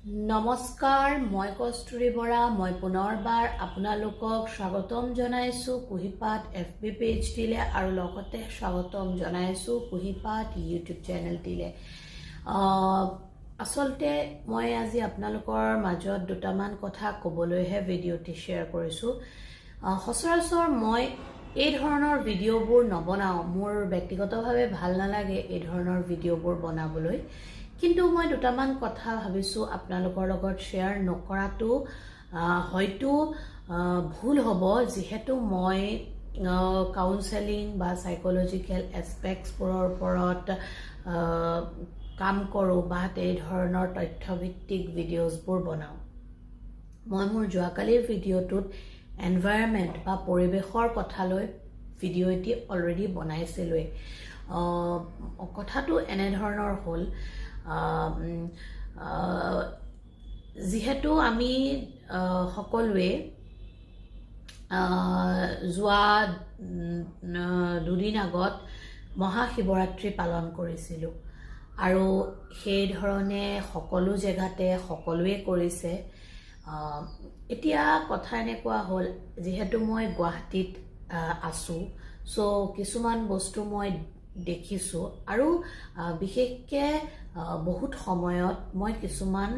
নমস্কাৰ, মই কস্তুৰী বৰা। মই পুনৰবাৰ আপোনালোকক স্বাগতম জনাইছোঁ কুহিপাত FB পেজটিলে আৰু লগতে স্বাগতম জনাইছোঁ কুহিপাত ইউটিউব চেনেলটিলে। আচলতে মই আজি আপোনালোকৰ মাজত দুটামান কথা ক'বলৈহে ভিডিঅ'টি শ্বেয়াৰ কৰিছোঁ। সচৰাচৰ মই এই ধৰণৰ ভিডিঅ'বোৰ নবনাওঁ, মোৰ ব্যক্তিগতভাৱে ভাল নালাগে এই ধৰণৰ ভিডিঅ'বোৰ বনাবলৈ, কিন্তু মই দুটামান কথা ভাবিছোঁ আপোনালোকৰ লগত শ্বেয়াৰ নকৰাটো হয়তো ভুল হ'ব, যিহেতু মই কাউন্সেলিং বা সাইকোলজিকেল এছপেক্টছবোৰৰ ওপৰত কাম কৰোঁ বা এই ধৰণৰ তথ্যভিত্তিক ভিডিঅ'ছবোৰ বনাওঁ। মই মোৰ যোৱাকালিৰ ভিডিঅ'টোত এনভাইৰনমেণ্ট বা পৰিৱেশৰ কথালৈ ভিডিঅ' এটি অলৰেডি বনাইছিলোঁৱেই। কথাটো এনেধৰণৰ হ'ল, যিহেতু আমি সকলোৱে যোৱা দুদিন আগত মহাশিৱৰাত্ৰি পালন কৰিছিলোঁ আৰু সেই ধৰণে সকলো জেগাতে সকলোৱে কৰিছে। এতিয়া কথা এনেকুৱা হ'ল, যিহেতু মই গুৱাহাটীত আছোঁ, চ' কিছুমান বস্তু মই দেখিছোঁ আৰু বিশেষকৈ বহুত সময়ত মই কিছুমান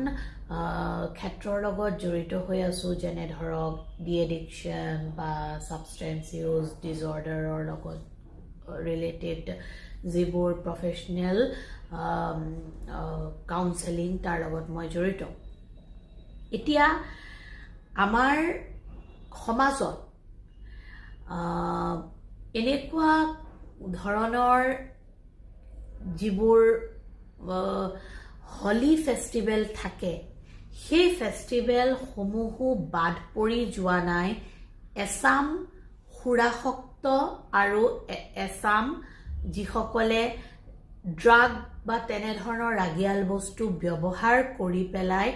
ক্ষেত্ৰৰ লগত জড়িত হৈ আছোঁ, যেনে ধৰক ডি এডিকশ্যন বা ছাবষ্টেন্স ইউজ ডিজৰ্ডাৰৰ লগত ৰিলেটেড যিবোৰ প্ৰফেশ্যনেল কাউন্সেলিং তাৰ লগত মই জড়িত। এতিয়া আমাৰ সমাজত এনেকুৱা ধৰণৰ যিবোৰ হলি ফেষ্টিভেল থাকে, সেই ফেষ্টিভেলসমূহো বাদ পৰি যোৱা নাই এচাম সুৰাসক্ত আৰু এচাম যিসকলে ড্ৰাগ বা তেনেধৰণৰ ৰাগিয়াল বস্তু ব্যৱহাৰ কৰি পেলাই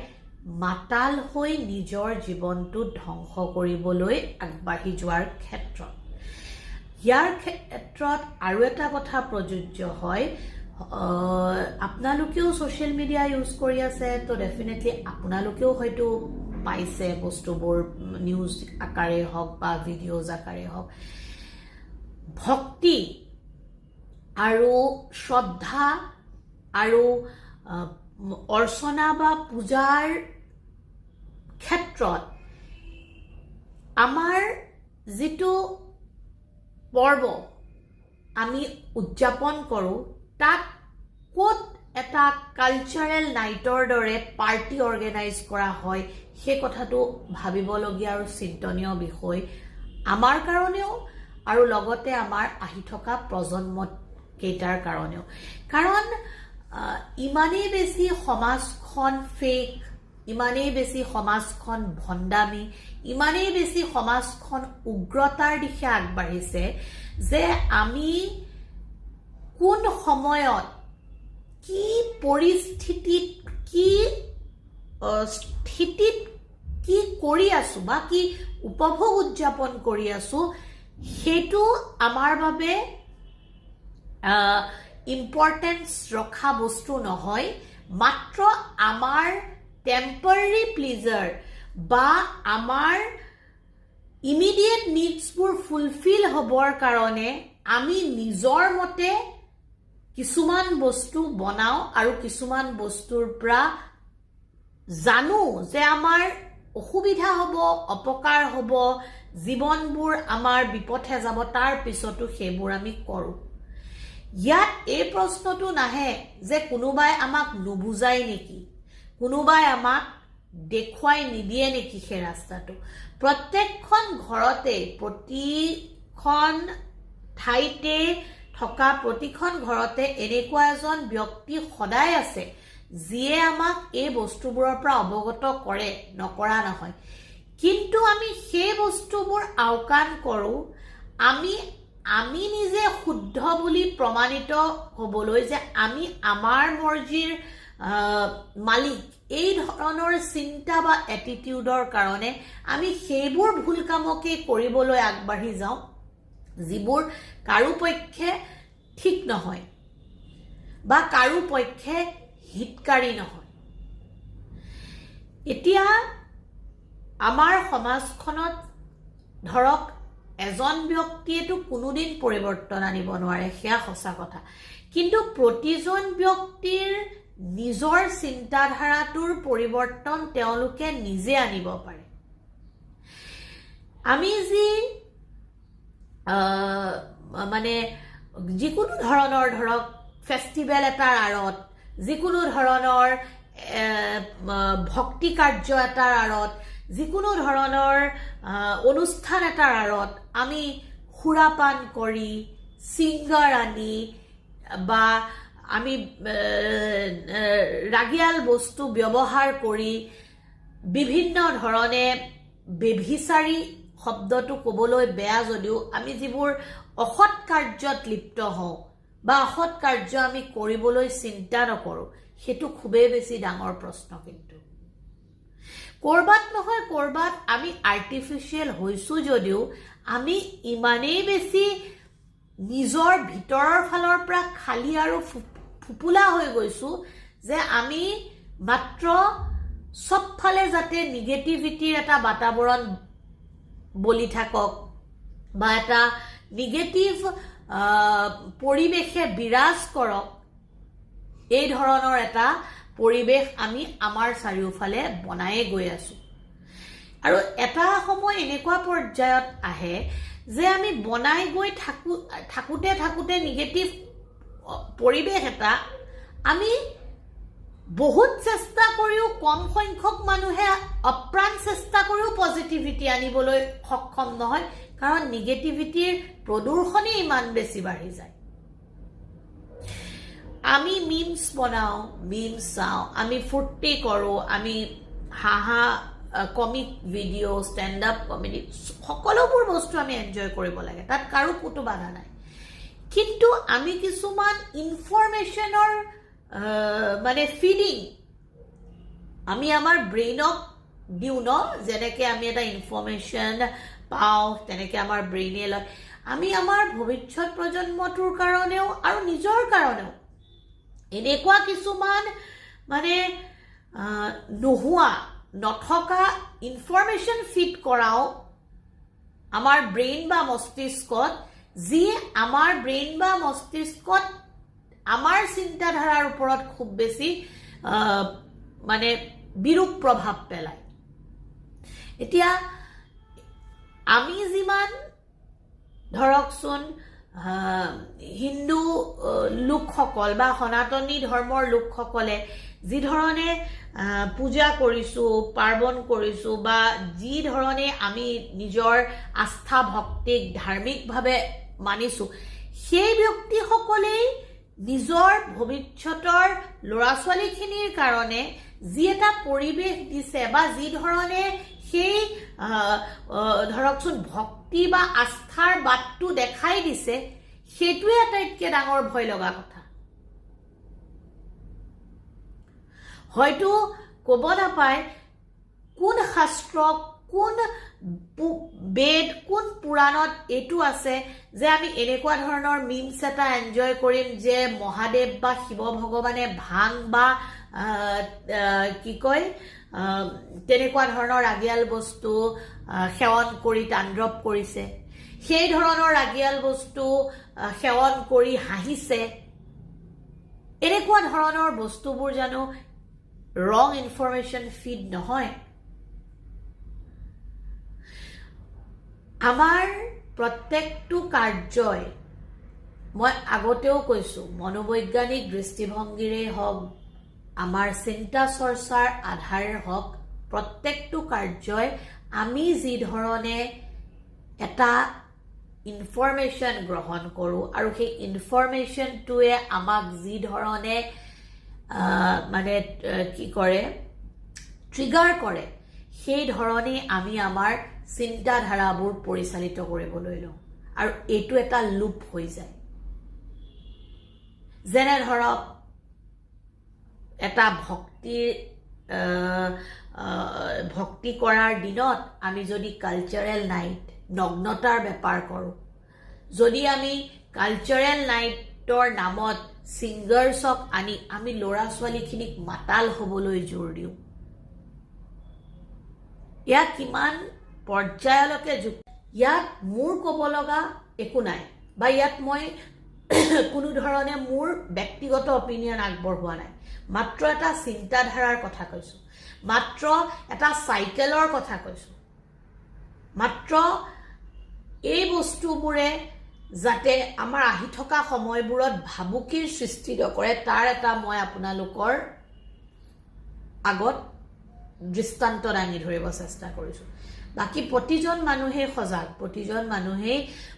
মাতাল হৈ নিজৰ জীৱনটো ধ্বংস কৰিবলৈ আগবাঢ়ি যোৱাৰ ক্ষেত্ৰত। ইয়াৰ ক্ষেত্ৰত আৰু এটা কথা প্ৰযোজ্য হয়, আপোনালোকেও ছ'চিয়েল মিডিয়া ইউজ কৰি আছে, তো ডেফিনেটলি আপোনালোকেও হয়তো পাইছে বস্তুবোৰ, নিউজ আকাৰে হওক বা ভিডিঅ'জ আকাৰে হওক। ভক্তি আৰু শ্ৰদ্ধা আৰু অৰ্চনা বা পূজাৰ ক্ষেত্ৰত আমাৰ যিটো পৰ্ব আমি উদযাপন কৰোঁ, তাত ক'ত এটা কালচাৰেল নাইটৰ দৰে পাৰ্টি অৰ্গেনাইজ কৰা হয়, সেই কথাটো ভাবিবলগীয়া আৰু চিন্তনীয় বিষয় আমাৰ কাৰণেও আৰু লগতে আমাৰ আহি থকা প্ৰজন্মকেইটাৰ কাৰণেও। কাৰণ ইমানেই বেছি সমাজখন ফেক, ইমানেই বেছি সমাজখন ভণ্ডামি, ইমানেই বেছি সমাজখন উগ্ৰতাৰ দিশে আগবাঢ়িছে যে আমি কোন সময়ত কি পৰিস্থিতিত কি স্থিতিত কি কৰি আছোঁ বা কি উপভোগ উদযাপন কৰি আছোঁ, সেইটো আমাৰ বাবে ইম্পৰ্টেঞ্চ ৰখা বস্তু নহয়। মাত্ৰ আমাৰ টেম্পৰাৰী প্লিজাৰ বা আমাৰ ইমিডিয়েট নিডছবোৰ ফুলফিল হ'বৰ কাৰণে আমি নিজৰ মতে কিছুমান বস্তু বনাওঁ আৰু কিছুমান বস্তুৰ পৰা জানো যে আমাৰ অসুবিধা হ'ব, অপকাৰ হ'ব, জীৱনবোৰ আমাৰ বিপথে যাব, তাৰ পিছতো সেইবোৰ আমি কৰোঁ। ইয়াত এই প্ৰশ্নটো নাহে যে কোনোবাই আমাক নুবুজাই নেকি, কোনোবাই আমাক দেখুৱাই নিদিয়ে নেকি সেই ৰাস্তাটো। প্ৰত্যেকখন ঘৰতে, প্ৰতিখন ঠাইতে থকা প্ৰতিখন ঘৰতে এনেকুৱা এজন ব্যক্তি সদায় আছে যিয়ে আমাক এই বস্তুবোৰৰ পৰা অৱগত কৰে, নকৰা নহয়। কিন্তু আমি সেই বস্তুবোৰ আওকাণ কৰোঁ। আমি নিজে শুদ্ধ বুলি প্ৰমাণিত হ'বলৈ, যে আমি আমাৰ মৰ্জিৰ মালিক, এই ধৰণৰ চিন্তা বা এটিটিউডৰ কাৰণে আমি সেইবোৰ ভুল কামকেই কৰিবলৈ আগবাঢ়ি যাওঁ, যিবোৰ কাৰো পক্ষে ঠিক নহয় বা কাৰো পক্ষে হিতকাৰী নহয়। এতিয়া আমাৰ সমাজখনত ধৰক এজন ব্যক্তিয়েতো কোনোদিন পৰিৱৰ্তন আনিব নোৱাৰে, সেয়া সঁচা কথা, কিন্তু প্ৰতিজন ব্যক্তিৰ নিজৰ চিন্তাধাৰাটোৰ পৰিৱৰ্তন তেওঁলোকে নিজে আনিব পাৰে। আমি যি মানে যিকোনো ধৰণৰ ধৰক ফেষ্টিভেল এটাৰ আঁৰত, যিকোনো ধৰণৰ ভক্তি কাৰ্য এটাৰ আঁৰত, যিকোনো ধৰণৰ অনুষ্ঠান এটাৰ আঁৰত আমি সুৰাপান কৰি, ছিংগাৰ আনি বা আমি ৰাগিয়াল বস্তু ব্যৱহাৰ কৰি বিভিন্ন ধৰণে বেভিচাৰী শব্দটো ক'বলৈ বেয়া যদিও আমি যিবোৰ অসৎ কাৰ্যত লিপ্ত হওঁ বা অসৎ কাৰ্য আমি কৰিবলৈ চিন্তা নকৰোঁ, সেইটো খুবেই বেছি ডাঙৰ প্ৰশ্ন। কিন্তু ক'ৰবাত নহয় ক'ৰবাত আমি আৰ্টিফিচিয়েল হৈছোঁ যদিও আমি ইমানেই বেছি নিজৰ ভিতৰৰ ফালৰ পৰা খালী আৰু ফুপুলা হৈ গৈছোঁ যে আমি মাত্ৰ চবফালে যাতে নিগেটিভিটিৰ এটা বাতাবৰণ বলি থাকক বা এটা নিগেটিভ পৰিৱেশে বিৰাজ কৰক, এই ধৰণৰ এটা পৰিৱেশ আমি আমাৰ চাৰিওফালে বনায়ে গৈ আছোঁ। আৰু এটা সময় এনেকুৱা পৰ্যায়ত আহে যে আমি বনাই গৈ থাকোঁতে নিগেটিভ পৰিৱেশ এটা আমি বহুত চেষ্টা কৰিও, কম সংখ্যক মানুহে অপ্ৰাণ চেষ্টা কৰিও পজিটিভিটি আনিবলৈ সক্ষম নহয়, কাৰণ নিগেটিভিটিৰ প্ৰদূষণে ইমান বেছি বাঢ়ি যায়। আমি মিমছ বনাওঁ, মিমছ চাওঁ, আমি ফূৰ্তি কৰোঁ, আমি হাঁহা comic video', stand up comedy, সকলোবোৰ বস্তু আমি এনজয় কৰিব লাগে, তাত কাৰো ক'তো বাধা নাই। কিন্তু আমি কিছুমান ইনফৰমেশ্যনৰ মানে ফিডিং আমি আমাৰ ব্ৰেইনক দিওঁ ন, যেনেকৈ আমি এটা ইনফৰমেশ্যন পাওঁ তেনেকৈ আমাৰ ব্ৰেইনে লয়। আমি আমাৰ ভৱিষ্যত প্ৰজন্মটোৰ কাৰণেও আৰু নিজৰ কাৰণেও এনেকুৱা কিছুমান মানে নথকা ইনফৰমেশ্যন ফিড কৰাও আমাৰ ব্ৰেইন বা মস্তিষ্কত, যি আমাৰ ব্ৰেইন বা মস্তিষ্কত আমাৰ চিন্তাধাৰাৰ ওপৰত খুব বেছি মানে বিৰূপ প্ৰভাৱ পেলায়। এতিয়া আমি যিমান ধৰকচোন হিন্দু লোকসকল বা সনাতনী ধৰ্মৰ লোকসকলে যি ধৰণে পূজা কৰিছোঁ, পাৰ্বণ কৰিছোঁ বা যি ধৰণে আমি নিজৰ আস্থা ভক্তিক ধাৰ্মিকভাৱে মানিছোঁ, সেই ব্যক্তিসকলেই নিজৰ ভৱিষ্যতৰ ল'ৰা ছোৱালীখিনিৰ কাৰণে যি এটা পৰিৱেশ দিছে বা যি ধৰণে সেই ধৰকচোন ভক্তি বা আস্থাৰ বাটটো দেখাই দিছে, সেইটোৱে আটাইতকৈ ডাঙৰ ভয় লগা কথা। হয়তো ক'ব নাপায় কোন শাস্ত্ৰ, কোন বেদ, কোন পুৰাণত এইটো আছে যে আমি এনেকুৱা ধৰণৰ মিমছ এটা এনজয় কৰিম যে মহাদেৱ বা শিৱ ভগৱানে ভাং বা কি কয় তেনেকুৱা ধৰণৰ ৰাগিয়াল বস্তু সেৱন কৰি তাণ্ডৱ কৰিছে, সেই ধৰণৰ ৰাগিয়াল বস্তু সেৱন কৰি হাঁহিছে। এনেকুৱা ধৰণৰ বস্তুবোৰ জানো ৰং ইনফৰমেশ্যন ফিড নহয়? আমাৰ প্ৰত্যেকটো কাৰ্যই, মই আগতেও কৈছোঁ, মনোবৈজ্ঞানিক দৃষ্টিভংগীৰেই হওক, আমাৰ চিন্তা চৰ্চাৰ আধাৰ হওক, প্ৰত্যেকটো কাৰ্যই আমি যি ধৰণে এটা ইনফৰমেশ্যন গ্ৰহণ কৰোঁ আৰু সেই ইনফৰমেশ্যনটোৱে আমাক যি ধৰণে মানে কি কৰে, ট্ৰিগাৰ কৰে, সেই ধৰণে আমি আমাৰ চিন্তাধাৰাবোৰ পৰিচালিত কৰিবলৈ লওঁ আৰু এইটো এটা লুপ হৈ যায়। যেনে ধৰক এটা ভক্তি কৰাৰ দিনত আমি যদি কালচাৰেল নাইট, নগ্নতাৰ বেপাৰ কৰোঁ, যদি আমি কালচাৰেল নাইটৰ নামত ছিংগাৰ্ছক আনি আমি ল'ৰা ছোৱালীখিনিক মাতাল হ'বলৈ জোৰ দিওঁ, ইয়াক কিমান পৰ্যায়লৈকে ইয়াত মোৰ ক'ব লগা একো নাই বা ইয়াত মই কোনো ধৰণে মোৰ ব্যক্তিগত অপিনিয়ন আগবঢ়োৱা নাই মাত্ৰ এটা চিন্তাধাৰাৰ কথা কৈছো মাত্ৰ এটা সাইকেলৰ কথা কৈছো মাত্ৰ এই বস্তুবোৰে যাতে আমাৰ আহি থকা সময়বোৰত ভাবুকিৰ সৃষ্টি নকৰে তাৰ এটা মই আপোনালোকৰ আগত দৃষ্টান্ত দাঙি ধৰিব চেষ্টা কৰিছো বাকি প্ৰতিজন মানুহে সজাগ প্ৰতিজন মানুহে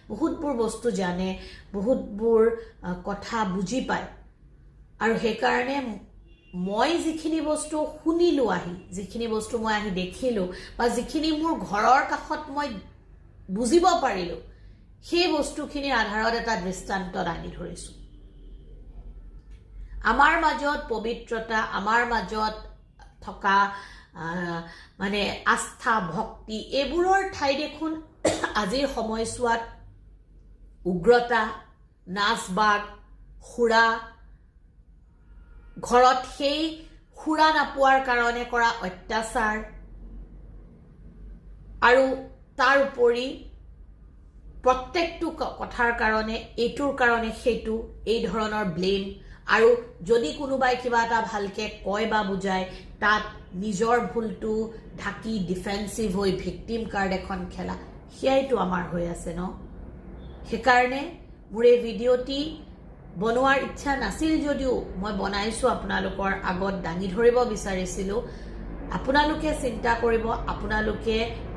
বহুতবোৰ বস্তু জানে বহুতবোৰ কথা বুজি পায় আৰু সেই কাৰণে মই যিখিনি বস্তু শুনিলো আহি যিখিনি বস্তু মই আহি দেখিলো বা যিখিনি মোৰ ঘৰৰ কাষত মই বুজিব পাৰিলো সেই বস্তুখিনিৰ আধাৰত এটা দৃষ্টান্ত দাঙি ধৰিছো আমাৰ মাজত পবিত্ৰতা আমাৰ মাজত থকা মানে আস্থা ভক্তি এইবোৰৰ ঠাই দেখোন আজিৰ সময়ছোৱাত উগ্ৰতা নাচবাগ খুৰা ঘৰত সেই খুৰা নাপোৱাৰ কাৰণে কৰা অত্যাচাৰ আৰু তাৰ উপৰি প্ৰত্যেকটো কথাৰ কাৰণে এইটোৰ কাৰণে সেইটো এই ধৰণৰ ব্লেম আৰু যদি কোনোবাই কিবা এটা ভালকে কয় বা বুজায় তাত নিজৰ ভুলটো ঢাকি ডিফেন্সিভ হৈ ভিকটিম কাৰ্ড এখন খেলা সেয়াইতো আমাৰ হৈ আছে ন সেইকাৰণে মোৰ এই ভিডিঅ'টি বনোৱাৰ ইচ্ছা নাছিল যদিও মই বনাইছো আপোনালোকৰ আগত দাঙি ধৰিব বিচাৰিছিলো আপোনালোকে চিন্তা কৰিব আপোনালোকে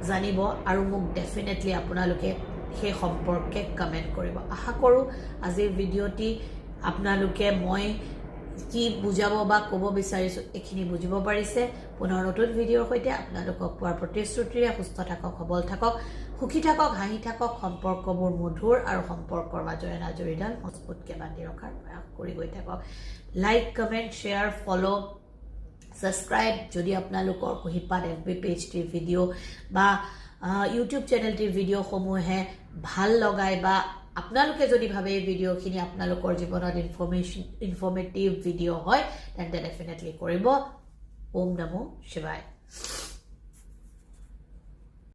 জানিব আৰু মোক ডেফিনেটলি আপোনালোকে সেই সম্পৰ্কে কমেন্ট কৰিব আশা কৰো আজিৰ ভিডিঅ'টি আপোনালোকে মই কি বুজাব বা ক'ব বিচাৰিছো এখিনি বুজিব পাৰিছে পুনৰ নতুন ভিডিঅ'ৰ সৈতে আপোনালোকক পোৱাৰ প্ৰতিশ্ৰুতিৰে সুস্থ থাকক সবল থাকক সুখী থাকক হাঁহি থাকক সম্পৰ্কবোৰ মধুৰ আৰু সম্পৰ্কৰ মাজৰে নাজৰিডাল মজবুতকৈ বান্ধি ৰখাৰ প্ৰয়াস কৰি গৈ থাকক লাইক কমেন্ট শ্বেয়াৰ ফলো সাবস্ক্ৰাইব যদি আপোনালোকৰ কুহিপাত এফবি পেজটিৰ ভিডিঅ' বা ইউটিউব চেনেলটিৰ ভিডিঅ'সমূহে ভাল লগায় বা আপোনালোকে যদি ভাবে এই ভিডিঅ'খিনি আপোনালোকৰ জীৱনত ইনফৰ্মেটিভ ভিডিঅ' হয় তেন্তে ডেফিনেটলি কৰিব ওম নমো শিৱায়